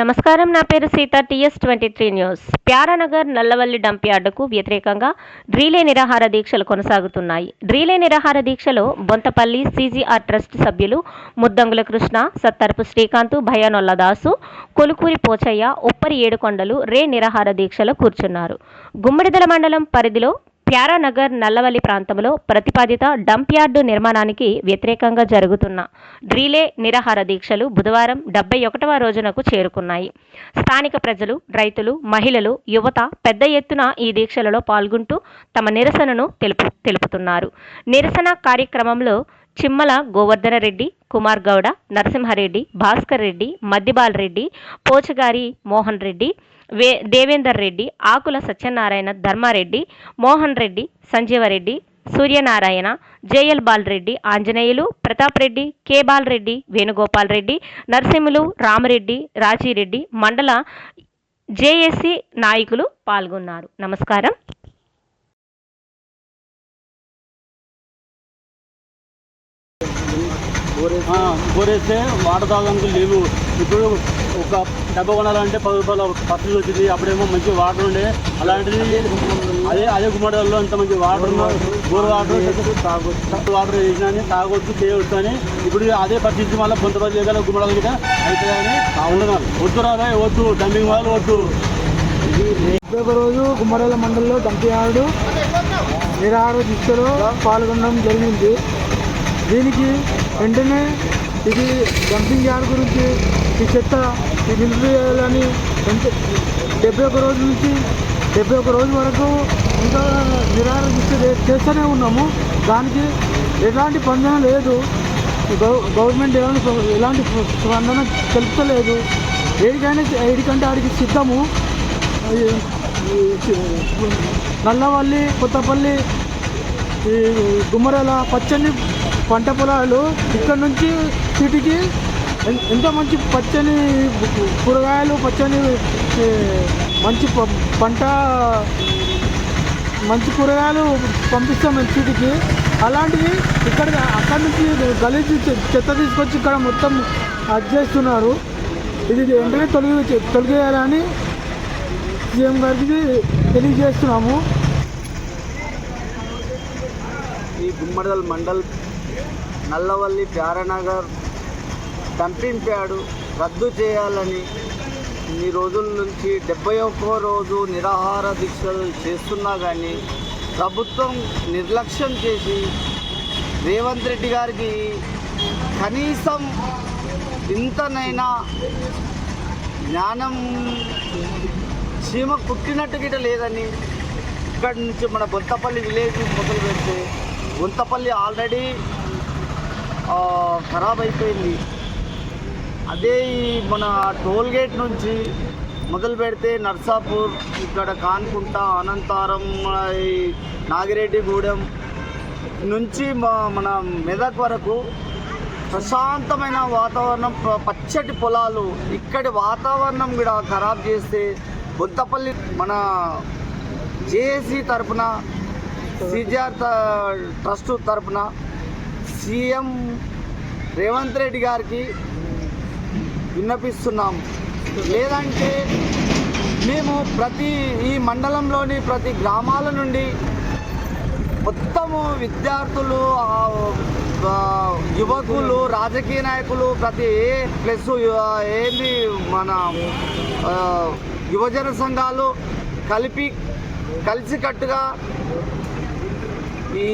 నమస్కారం, నా పేరు Sita. TS23 news. Pyaranagar Nallavalli dump యార్డుకు వ్యతిరేకంగా డ్రీలే నిరాహార దీక్షలు కొనసాగుతున్నాయి. డ్రీలే నిరాహార దీక్షలో బొంతపల్లి CGR ట్రస్ట్ సభ్యులు ముద్దంగుల కృష్ణ, సత్తరపు శ్రీకాంత్, భయానొల్ల దాసు, కొలుకూరి పోచయ్య, ఉప్పరి ఏడుకొండలు నిరాహార దీక్షలో కూర్చున్నారు. గుమ్మడిదల మండలం పరిధిలో ప్యారానగర్ నల్లవల్లి ప్రాంతంలో ప్రతిపాదిత డంప్ యార్డు నిర్మాణానికి వ్యతిరేకంగా జరుగుతున్న డ్రీలే నిరాహార దీక్షలు బుధవారం 71వ రోజునకు చేరుకున్నాయి. స్థానిక ప్రజలు, రైతులు, మహిళలు, యువత పెద్ద ఎత్తున ఈ దీక్షలలో పాల్గొంటూ తమ నిరసనను తెలుపుతున్నారు. నిరసన కార్యక్రమంలో చిమ్మల గోవర్ధన రెడ్డి, కుమార్ గౌడ, నరసింహారెడ్డి, భాస్కర్ రెడ్డి, మద్దిబాల్ రెడ్డి, పోచగారి మోహన్ రెడ్డి, దేవేందర్ రెడ్డి, ఆకుల సత్యనారాయణ, ధర్మారెడ్డి, మోహన్ రెడ్డి, సంజీవరెడ్డి, సూర్యనారాయణ, జేఎల్ బాలరెడ్డి, ఆంజనేయులు, ప్రతాప్ రెడ్డి, కే బాలరెడ్డి, వేణుగోపాల్ రెడ్డి, నరసింహులు, రామరెడ్డి, రాజీరెడ్డి, మండల జేఏసీ నాయకులు పాల్గొన్నారు. నమస్కారం. బోరేస్తే వాటర్ తాగడానికి లేవు. ఇప్పుడు ఒక డబ్బా కొనాలంటే 10 రూపాయల పత్రిక వచ్చింది. అప్పుడేమో మంచి వాటర్ ఉండే. అలాంటిది అదే గుమ్మడిలో అంత మంచి వాటర్ బోర్ వాటర్ వేసినా తాగొచ్చు, చేయవచ్చు అని ఇప్పుడు అదే పరిస్థితి మళ్ళీ కొంతమంది దగ్గర గుమ్మడాల గిట అవుతుందని ఉండదు. వద్దు రాబాయ్, వద్దు డంపింగ్ వాళ్ళు వద్దు. ఒక రోజు గుమ్మడాల మండలంలో డంప్ యార్డు నిరాహార దీక్షలో పాల్గొనడం జరిగింది. దీనికి వెంటనే ఇది డంపింగ్ యార్డ్ గురించి ఈ చెత్త నిలిపివేయాలని 71 రోజు నుంచి 71 రోజు వరకు ఇంకా నిరాహార దీక్ష చేస్తూనే ఉన్నాము. దానికి ఎలాంటి స్పందన లేదు. గవర్నమెంట్ ఎలాంటి స్పందన తెలుపుతలేదు. ఏడికంటే ఆడికి సిద్ధము. నల్లవల్లి, కొత్తపల్లి, ఈ గుమ్మరాల పచ్చని పంట పొలాలు ఇక్కడ నుంచి సిటీకి ఎంత మంచి పచ్చని కూరగాయలు, పచ్చని మంచి పంట, మంచి కూరగాయలు పంపిస్తాం మేము సిటీకి. అలాంటివి అక్కడి నుంచి గలీజు చెత్త తీసుకొచ్చి ఇక్కడ మొత్తం అది చేస్తున్నారు. ఇది వెంటనే తొలగేయాలని సీఎం గారికి తెలియజేస్తున్నాము. ఈ గుమ్మడిదల మండల్ నల్లవల్లి ప్యారానగర్ డంపింగ్ యార్డు రద్దు చేయాలని ఇన్ని రోజుల నుంచి 71వ రోజు నిరాహార దీక్షలు చేస్తున్నా కానీ ప్రభుత్వం నిర్లక్ష్యం చేసి రేవంత్ రెడ్డి గారికి కనీసం ఇంతనైనా జ్ఞానం చీమ కుట్టినట్టు గిట లేదని ఇక్కడి నుంచి మన బొంతపల్లి విలేజ్ మొదలు పెడితే బొంతపల్లి ఆల్రెడీ ఖరాబ్ అయిపోయింది. అదే ఈ మన టోల్గేట్ నుంచి మొదలు పెడితే నర్సాపూర్, ఇక్కడ కాన్కుంట, అనంతారం, నాగిరెడ్డిగూడెం నుంచి మన మెదక్ వరకు ప్రశాంతమైన వాతావరణం, పచ్చటి పొలాలు. ఇక్కడి వాతావరణం కూడా ఖరాబ్ చేస్తే బొంతపల్లి మన జేఏసీ తరఫున, CGR ట్రస్ట్ తరఫున సీఎం రేవంత్ రెడ్డి గారికి విన్నపిస్తున్నాం. లేదంటే మేము ఈ మండలంలోని ప్రతి గ్రామాల నుండి మొత్తము విద్యార్థులు, యువకులు, రాజకీయ నాయకులు, ప్రతి ఏంది మన యువజన సంఘాలు కలిసికట్టుగా ఈ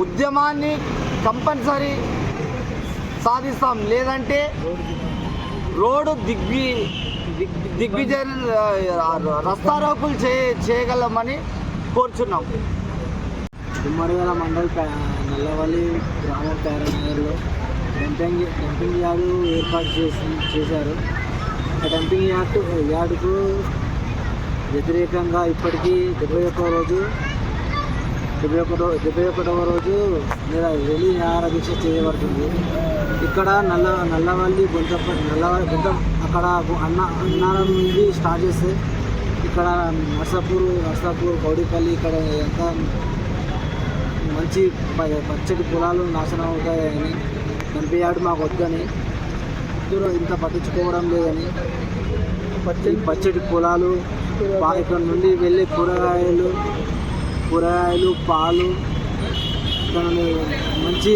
ఉద్యమాన్ని కంపల్సరీ సాధిస్తాం. లేదంటే రోడ్డు దిగ్విజయ రస్తారోకులు చేయగలమని కోరుచున్నాం. గుమ్మడిదల మండల్ నల్లవల్లి గ్రామ ప్యారానగర్లో డంపింగ్ యార్డు ఏర్పాటు చేశారు. ఆ డంపింగ్ యార్డుకు వ్యతిరేకంగా ఇప్పటికీ 71వ రోజు నిరాహార దీక్ష చేయబడుతుంది. ఇక్కడ నల్లవల్లి అక్కడ అన్నారం నుండి స్టార్ట్ చేస్తే ఇక్కడ నర్సాపూర్, కౌడిపల్లి, ఇక్కడ ఎంత మంచి పచ్చటి పొలాలు నాశనం అవుతాయని డంపియార్డ్ మాకు వద్దని ఇంత పట్టించుకోవడం లేదని పచ్చటి పొలాలు ఇక్కడ నుండి వెళ్ళే కూరగాయలు పాలు ఇక్కడ మంచి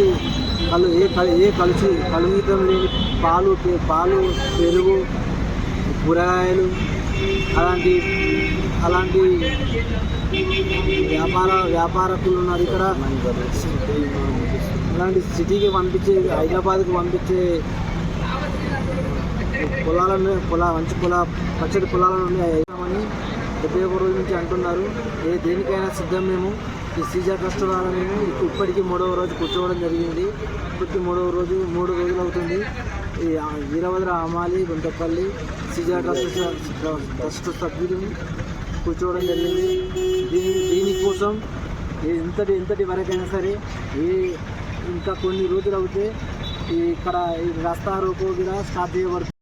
కలుషితం లేని పాలు పెరుగు కూరగాయలు అలాంటి వ్యాపారకులు ఉన్నారు ఇక్కడ. అలాంటి సిటీకి హైదరాబాద్కి పంపించే పచ్చడి పొలాల నుండి వేద్దామని 71 రోజుల నుంచి అంటున్నారు. దేనికైనా సిద్ధం మేము. ఈ సీజర్ ట్రస్ట్ ద్వారా మేము ఇప్పటికీ 3వ రోజు కూర్చోవడం జరిగింది. ఇప్పటికీ 3 రోజులు అవుతుంది. ఈ వీరభద్ర అమాలి గుంటపల్లి సీజర్ ట్రస్ట్ సభ్యులు కూర్చోవడం జరిగింది. దీనికోసం ఇంతటి వరకైనా సరే ఇంకా కొన్ని రోజులు అవుతే ఇక్కడ రాస్తా రోకో కూడా స్టార్ట్ చేయబడుతుంది.